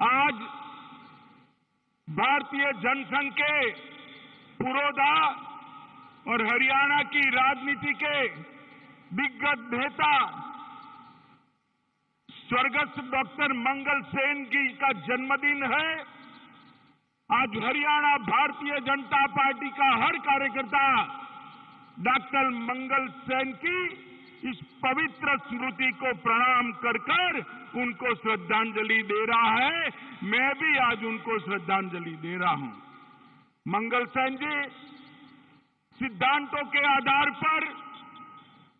आज भारतीय जनसंघ के पुरोधा और हरियाणा की राजनीति के दिग्गज नेता स्वर्गस्थ डॉक्टर मंगल सेन जी का जन्मदिन है। आज हरियाणा भारतीय जनता पार्टी का हर कार्यकर्ता डॉक्टर मंगल सेन की इस पवित्र स्मृति को प्रणाम कर कर उनको श्रद्धांजलि दे रहा है। मैं भी आज उनको श्रद्धांजलि दे रहा हूं। मंगल सेन जी सिद्धांतों के आधार पर,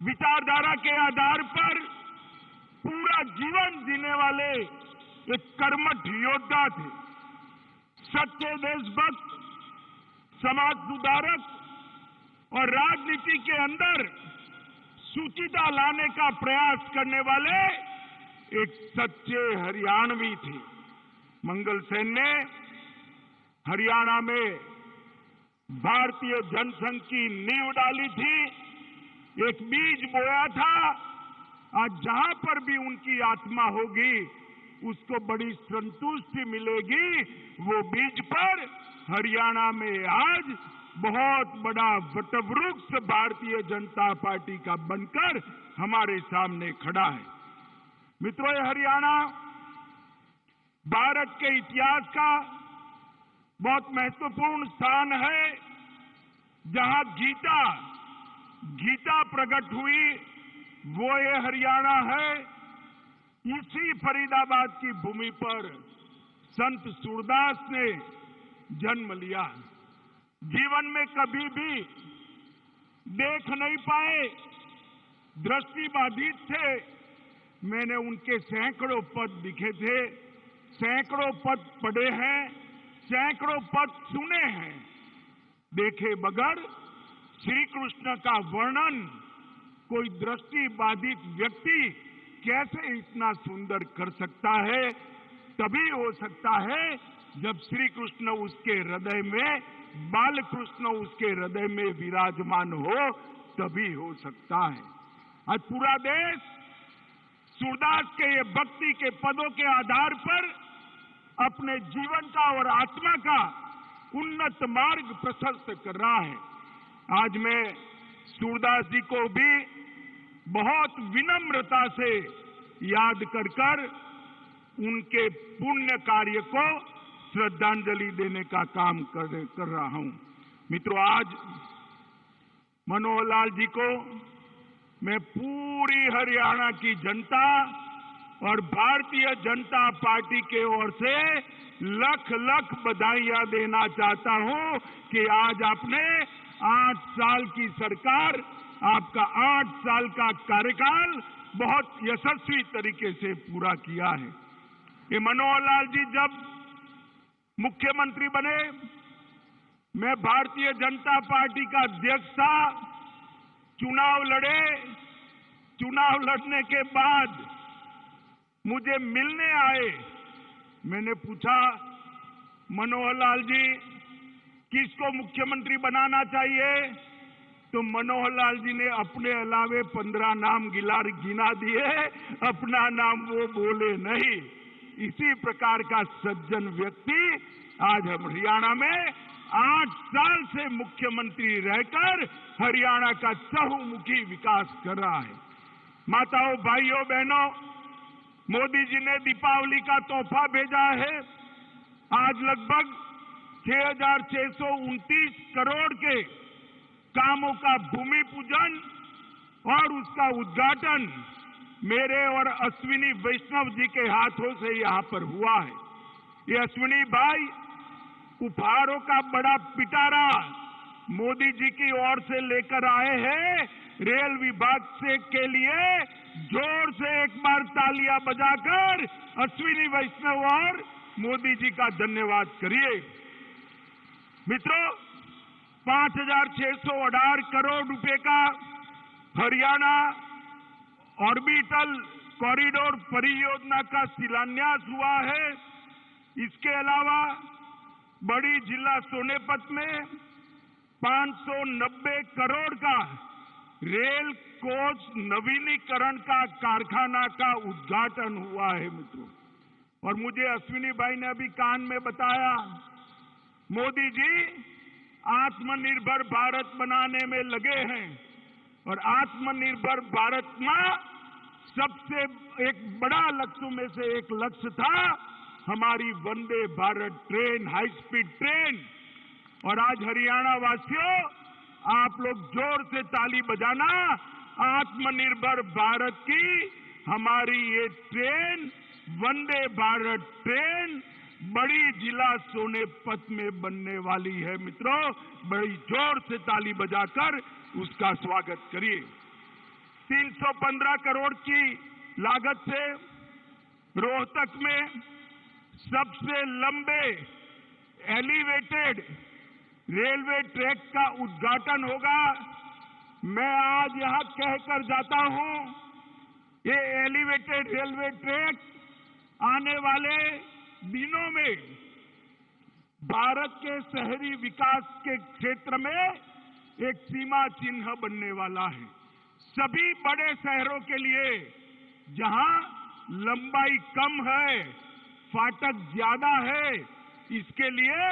विचारधारा के आधार पर पूरा जीवन जीने वाले एक कर्मठ योद्धा थे। सच्चे देशभक्त, समाज सुधारक और राजनीति के अंदर सुचिता लाने का प्रयास करने वाले एक सच्चे हरियाणवी थे। मंगल सेन ने हरियाणा में भारतीय जनसंघ की नींव डाली थी, एक बीज बोया था। आज जहां पर भी उनकी आत्मा होगी उसको बड़ी संतुष्टि मिलेगी। वो बीज पर हरियाणा में आज बहुत बड़ा वटवृक्ष भारतीय जनता पार्टी का बनकर हमारे सामने खड़ा है। मित्रों, ये हरियाणा भारत के इतिहास का बहुत महत्वपूर्ण स्थान है। जहां गीता प्रकट हुई वो ये हरियाणा है। इसी फरीदाबाद की भूमि पर संत सूरदास ने जन्म लिया। जीवन में कभी भी देख नहीं पाए, दृष्टि बाधित थे। मैंने उनके सैकड़ों पद लिखे थे, सैकड़ों पद पढ़े हैं, सैकड़ों पद सुने हैं। देखे बगैर श्री कृष्ण का वर्णन कोई दृष्टि बाधित व्यक्ति कैसे इतना सुंदर कर सकता है? तभी हो सकता है जब श्री कृष्ण उसके हृदय में, बाल कृष्ण उसके हृदय में विराजमान हो, तभी हो सकता है। आज पूरा देश सूरदास के ये भक्ति के पदों के आधार पर अपने जीवन का और आत्मा का उन्नत मार्ग प्रशस्त कर रहा है। आज मैं सूरदास जी को भी बहुत विनम्रता से याद कर कर उनके पुण्य कार्य को श्रद्धांजलि देने का काम कर रहा हूं। मित्रों, आज मनोहर लाल जी को मैं पूरी हरियाणा की जनता और भारतीय जनता पार्टी के ओर से लख लख बधाइयां देना चाहता हूं कि आज आपने 8 साल की सरकार, आपका 8 साल का कार्यकाल बहुत यशस्वी तरीके से पूरा किया है। ये मनोहर लाल जी जब मुख्यमंत्री बने, मैं भारतीय जनता पार्टी का अध्यक्ष था। चुनाव लड़े, चुनाव लड़ने के बाद मुझे मिलने आए। मैंने पूछा, मनोहर लाल जी किसको मुख्यमंत्री बनाना चाहिए? तो मनोहर लाल जी ने अपने अलावे 15 नाम गिना दिए, अपना नाम वो बोले नहीं। इसी प्रकार का सज्जन व्यक्ति आज हम हरियाणा में 8 साल से मुख्यमंत्री रहकर हरियाणा का चहुमुखी विकास कर रहा है। माताओं, भाइयों, बहनों, मोदी जी ने दीपावली का तोहफा भेजा है। आज लगभग 6,629 करोड़ के कामों का भूमि पूजन और उसका उद्घाटन मेरे और अश्विनी वैष्णव जी के हाथों से यहां पर हुआ है। ये अश्विनी भाई उपहारों का बड़ा पिटारा मोदी जी की ओर से लेकर आए हैं। रेल विभाग से के लिए जोर से एक बार तालियां बजाकर अश्विनी वैष्णव और मोदी जी का धन्यवाद करिए। मित्रों, 5,618 करोड़ रुपए का हरियाणा ऑर्बिटल कॉरिडोर परियोजना का शिलान्यास हुआ है। इसके अलावा बड़ी जिला सोनेपत में 590 करोड़ का रेल कोच नवीनीकरण का कारखाना का उद्घाटन हुआ है। मित्रों, और मुझे अश्विनी भाई ने अभी कान में बताया, मोदी जी आत्मनिर्भर भारत बनाने में लगे हैं और आत्मनिर्भर भारत में सबसे एक बड़ा लक्ष्यों में से एक लक्ष्य था हमारी Vande Bharat train, high speed train. और आज हरियाणा वासियों, आप लोग जोर से ताली बजाना, आत्मनिर्भर भारत की हमारी ये ट्रेन, वंदे भारत ट्रेन बड़ी जिला सोनेपत में बनने वाली है। मित्रों, बड़ी जोर से ताली बजाकर उसका स्वागत करिए। 315 करोड़ की लागत से रोहतक में सबसे लंबे एलिवेटेड रेलवे ट्रैक का उद्घाटन होगा। मैं आज यहां कहकर जाता हूं, ये एलिवेटेड रेलवे ट्रैक आने वाले दिनों में भारत के शहरी विकास के क्षेत्र में एक सीमा चिन्ह बनने वाला है। सभी बड़े शहरों के लिए जहां लंबाई कम है, फाटक ज्यादा है, इसके लिए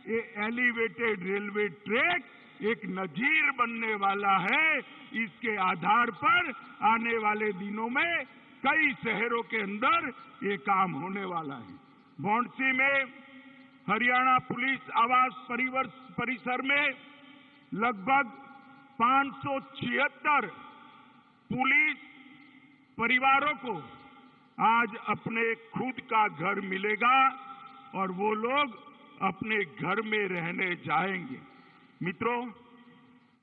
ये एलिवेटेड रेलवे ट्रैक एक नजीर बनने वाला है। इसके आधार पर आने वाले दिनों में कई शहरों के अंदर ये काम होने वाला है। भौंडसी में हरियाणा पुलिस आवास परिसर में लगभग 576 पुलिस परिवारों को आज अपने खुद का घर मिलेगा और वो लोग अपने घर में रहने जाएंगे। मित्रों,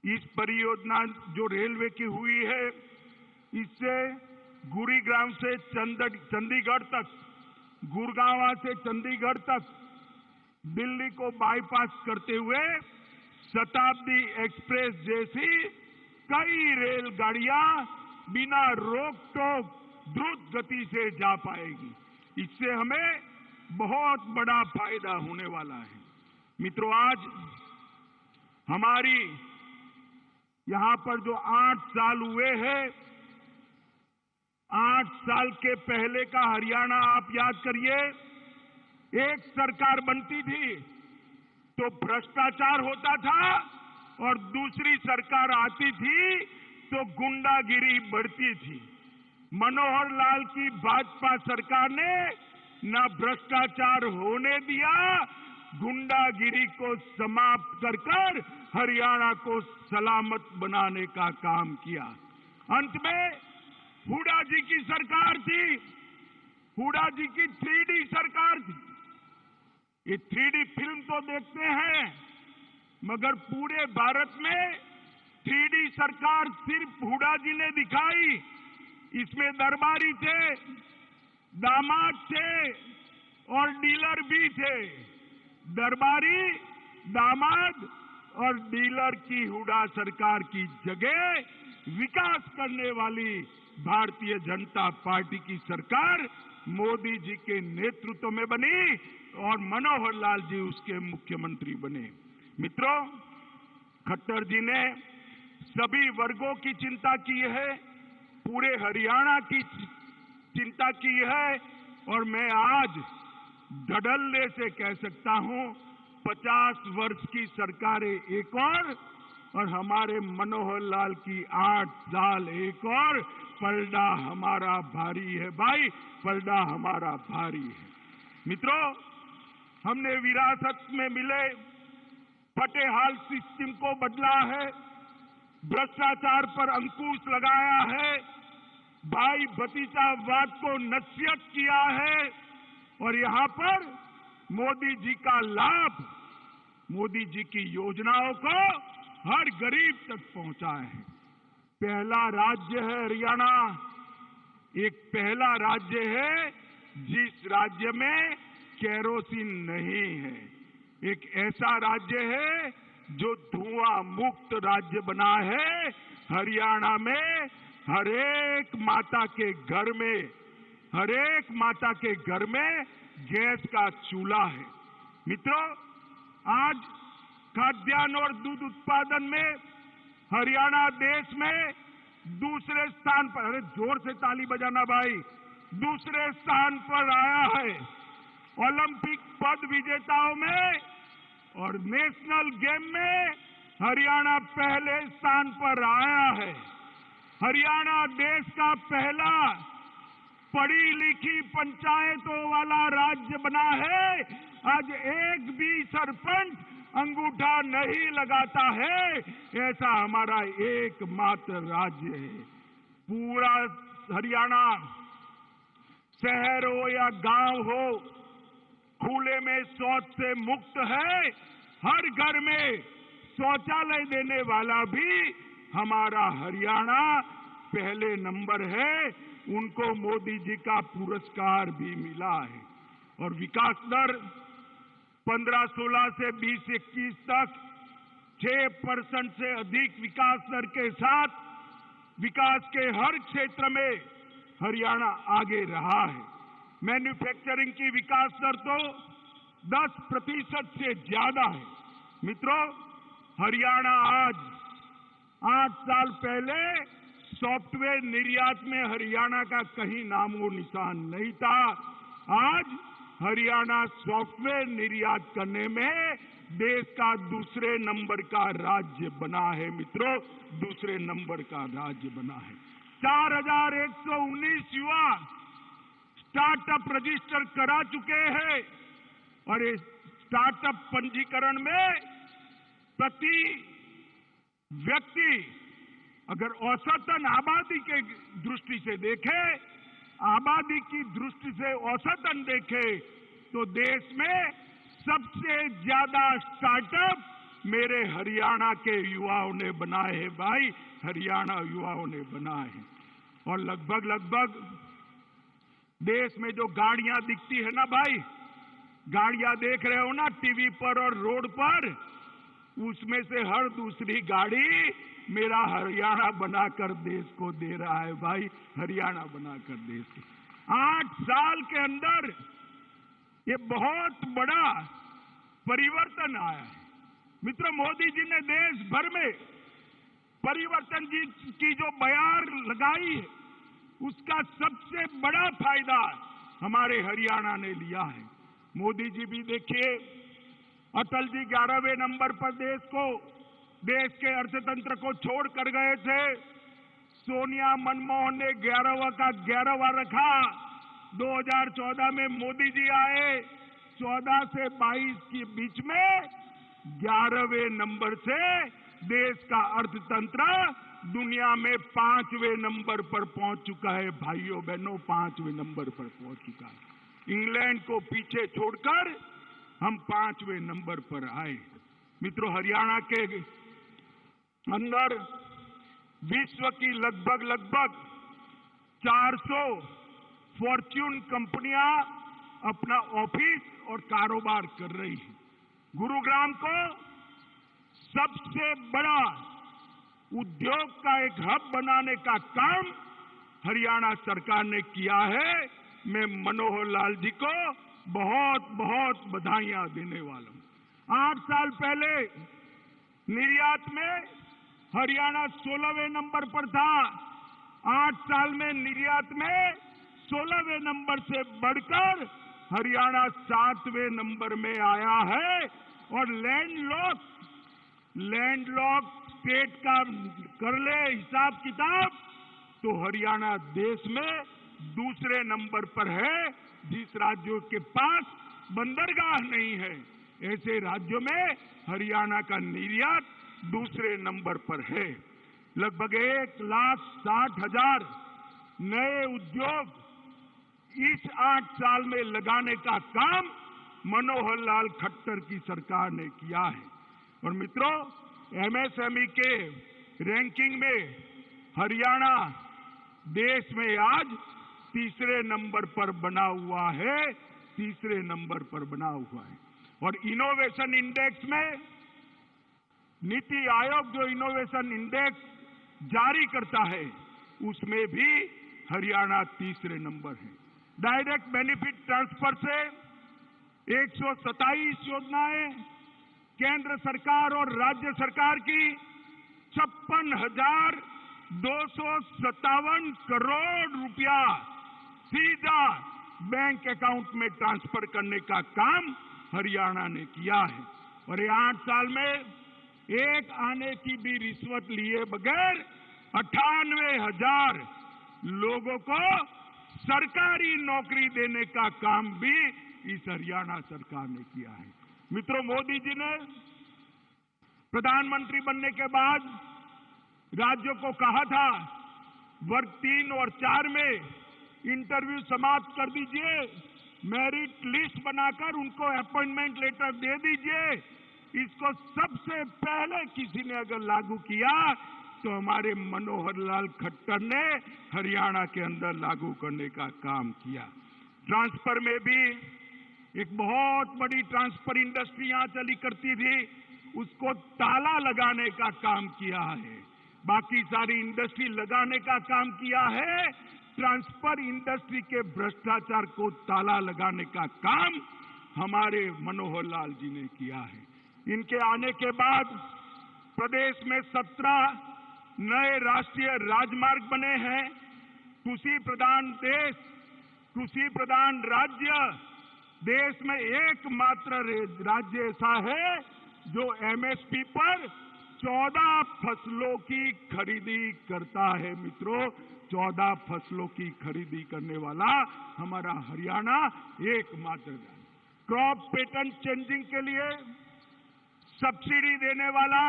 इस परियोजना जो रेलवे की हुई है, इससे गुरुग्राम से चंडीगढ़ तक, गुड़गांव से चंडीगढ़ तक दिल्ली को बाईपास करते हुए शताब्दी एक्सप्रेस जैसी कई रेलगाड़ियां बिना रोक टोक द्रुत गति से जा पाएगी। इससे हमें बहुत बड़ा फायदा होने वाला है। मित्रों, आज हमारी यहां पर जो 8 साल हुए हैं, 8 साल के पहले का हरियाणा आप याद करिए। एक सरकार बनती थी तो भ्रष्टाचार होता था और दूसरी सरकार आती थी तो गुंडागिरी बढ़ती थी। मनोहर लाल की भाजपा सरकार ने न भ्रष्टाचार होने दिया, गुंडागिरी को समाप्त कर कर हरियाणा को सलामत बनाने का काम किया। अंत में हुड्डा जी की सरकार थी, हुड्डा जी की 3D सरकार थी। ये 3D फिल्म तो देखते हैं, मगर पूरे भारत में 3D सरकार सिर्फ हुड्डा जी ने दिखाई। इसमें दरबारी थे, दामाद थे और डीलर भी थे। दरबारी, दामाद और डीलर की हुड्डा सरकार की जगह विकास करने वाली भारतीय जनता पार्टी की सरकार मोदी जी के नेतृत्व में बनी और मनोहर लाल जी उसके मुख्यमंत्री बने। मित्रों, खट्टर जी ने सभी वर्गों की चिंता की है, पूरे हरियाणा की चिंता की है और मैं आज धड़ल्ले से कह सकता हूं 50 वर्ष की सरकारें एक और हमारे मनोहर लाल की 8 साल एक और, पलड़ा हमारा भारी है भाई, पलड़ा हमारा भारी है। मित्रों, हमने विरासत में मिले फटे हाल सिस्टम को बदला है, भ्रष्टाचार पर अंकुश लगाया है, भाई भतीजावाद को नसीहत किया है और यहां पर मोदी जी का लाभ, मोदी जी की योजनाओं को हर गरीब तक पहुंचा है। पहला राज्य है हरियाणा, एक पहला राज्य है जिस राज्य में केरोसिन नहीं है। एक ऐसा राज्य है जो धुआं मुक्त राज्य बना है। हरियाणा में हर एक माता के घर में, हर एक माता के घर में गैस का चूल्हा है। मित्रों, आज खाद्यान्न और दूध उत्पादन में हरियाणा देश में दूसरे स्थान पर, अरे जोर से ताली बजाना भाई, दूसरे स्थान पर आया है। ओलंपिक पद विजेताओं में और नेशनल गेम में हरियाणा पहले स्थान पर आया है। हरियाणा देश का पहला पढ़ी लिखी पंचायतों वाला राज्य बना है। आज एक भी सरपंच अंगूठा नहीं लगाता है, ऐसा हमारा एकमात्र राज्य है। पूरा हरियाणा, शहर हो या गांव हो, खुले में शौच से मुक्त है। हर घर में शौचालय देने वाला भी हमारा हरियाणा पहले नंबर है। उनको मोदी जी का पुरस्कार भी मिला है। और विकास दर 15-16 से 20-21 तक 6% से अधिक विकास दर के साथ विकास के हर क्षेत्र में हरियाणा आगे रहा है। मैन्युफैक्चरिंग की विकास दर तो 10% से ज्यादा है। मित्रों, हरियाणा आज 8 साल पहले सॉफ्टवेयर निर्यात में हरियाणा का कहीं नामो निशान नहीं था। आज हरियाणा सॉफ्टवेयर निर्यात करने में देश का दूसरे नंबर का राज्य बना है। मित्रों, दूसरे नंबर का राज्य बना है। 4119 युवा स्टार्टअप रजिस्टर करा चुके हैं और इस स्टार्टअप पंजीकरण में प्रति व्यक्ति अगर औसतन आबादी के दृष्टि से देखें, आबादी की दृष्टि से औसतन देखें, तो देश में सबसे ज्यादा स्टार्टअप मेरे हरियाणा के युवाओं ने बनाए हैं। भाई, हरियाणा युवाओं ने बनाए हैं। और लगभग देश में जो गाड़ियां दिखती है ना भाई, गाड़ियां देख रहे हो ना टीवी पर और रोड पर, उसमें से हर दूसरी गाड़ी मेरा हरियाणा बनाकर देश को दे रहा है। भाई, हरियाणा बनाकर देश को 8 साल के अंदर ये बहुत बड़ा परिवर्तन आया है। मित्रों, मोदी जी ने देश भर में परिवर्तन जी की जो बयार लगाई है, उसका सबसे बड़ा फायदा हमारे हरियाणा ने लिया है। मोदी जी भी देखिए, अटल जी 11वें नंबर पर देश के अर्थतंत्र को छोड़ कर गए थे। सोनिया मनमोहन ने 11वां का 11वां रखा। 2014 में मोदी जी आए, 14 से 22 के बीच में 11वें नंबर से देश का अर्थतंत्र दुनिया में 5वें नंबर पर पहुंच चुका है। भाइयों बहनों, 5वें नंबर पर पहुंच चुका है। इंग्लैंड को पीछे छोड़कर हम 5वें नंबर पर आए। मित्रों, हरियाणा के अंदर विश्व की लगभग 400 फॉर्च्यून कंपनियां अपना ऑफिस और कारोबार कर रही हैं। गुरुग्राम को सबसे बड़ा उद्योग का एक हब बनाने का काम हरियाणा सरकार ने किया है। मैं मनोहर लाल जी को बहुत बहुत बधाइयां देने वाला हूं। 8 साल पहले निर्यात में हरियाणा 16वें नंबर पर था। 8 साल में निर्यात में 16वें नंबर से बढ़कर हरियाणा 7वें नंबर में आया है। और लैंडलॉक स्टेट का कर ले हिसाब किताब, तो हरियाणा देश में दूसरे नंबर पर है। जिस राज्यों के पास बंदरगाह नहीं है, ऐसे राज्यों में हरियाणा का निर्यात दूसरे नंबर पर है। लगभग 1,60,000 नए उद्योग इस 8 साल में लगाने का काम मनोहर लाल खट्टर की सरकार ने किया है। और मित्रों, एमएसएमई के रैंकिंग में हरियाणा देश में आज तीसरे नंबर पर बना हुआ है। तीसरे नंबर पर बना हुआ है। और इनोवेशन इंडेक्स में नीति आयोग जो इनोवेशन इंडेक्स जारी करता है, उसमें भी हरियाणा तीसरे नंबर है। डायरेक्ट बेनिफिट ट्रांसफर से 127 योजनाएं केंद्र सरकार और राज्य सरकार की 56,257 करोड़ रुपया सीधा बैंक अकाउंट में ट्रांसफर करने का काम हरियाणा ने किया है। और ये 8 साल में एक आने की भी रिश्वत लिए बगैर 98,000 लोगों को सरकारी नौकरी देने का काम भी इस हरियाणा सरकार ने किया है। मित्रों, मोदी जी ने प्रधानमंत्री बनने के बाद राज्यों को कहा था वर्ग 3 और 4 में इंटरव्यू समाप्त कर दीजिए, मेरिट लिस्ट बनाकर उनको अपॉइंटमेंट लेटर दे दीजिए। इसको सबसे पहले किसी ने अगर लागू किया तो हमारे मनोहर लाल खट्टर ने हरियाणा के अंदर लागू करने का काम किया। ट्रांसफर में भी एक बहुत बड़ी ट्रांसफर इंडस्ट्री यहां चली करती थी, उसको ताला लगाने का काम किया है। बाकी सारी इंडस्ट्री लगाने का काम किया है, ट्रांसफर इंडस्ट्री के भ्रष्टाचार को ताला लगाने का काम हमारे मनोहर लाल जी ने किया है। इनके आने के बाद प्रदेश में 17 नए राष्ट्रीय राजमार्ग बने हैं। कृषि प्रधान देश, कृषि प्रधान राज्य, देश में एकमात्र राज्य ऐसा है जो एमएसपी पर 14 फसलों की खरीदी करता है। मित्रों, 14 फसलों की खरीदी करने वाला हमारा हरियाणा एकमात्र राज्य। क्रॉप पैटर्न चेंजिंग के लिए सब्सिडी देने वाला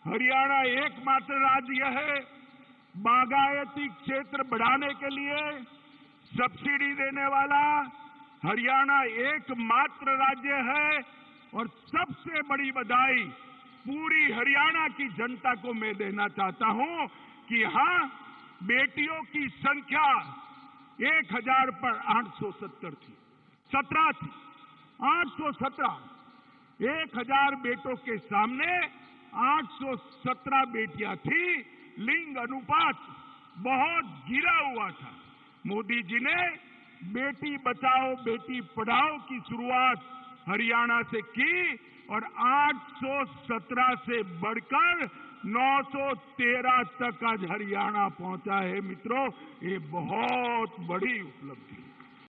हरियाणा एकमात्र राज्य है। बागायती क्षेत्र बढ़ाने के लिए सब्सिडी देने वाला हरियाणा एकमात्र राज्य है। और सबसे बड़ी बधाई पूरी हरियाणा की जनता को मैं देना चाहता हूं कि हां, बेटियों की संख्या 1000 पर 870 थी, 17 थी, 817। 1000 बेटों के सामने 817 बेटियां थी। लिंग अनुपात बहुत गिरा हुआ था। मोदी जी ने बेटी बचाओ बेटी पढ़ाओ की शुरुआत हरियाणा से की और 817 से बढ़कर 913 तक आज हरियाणा पहुंचा है। मित्रों, ये बहुत बड़ी उपलब्धि है।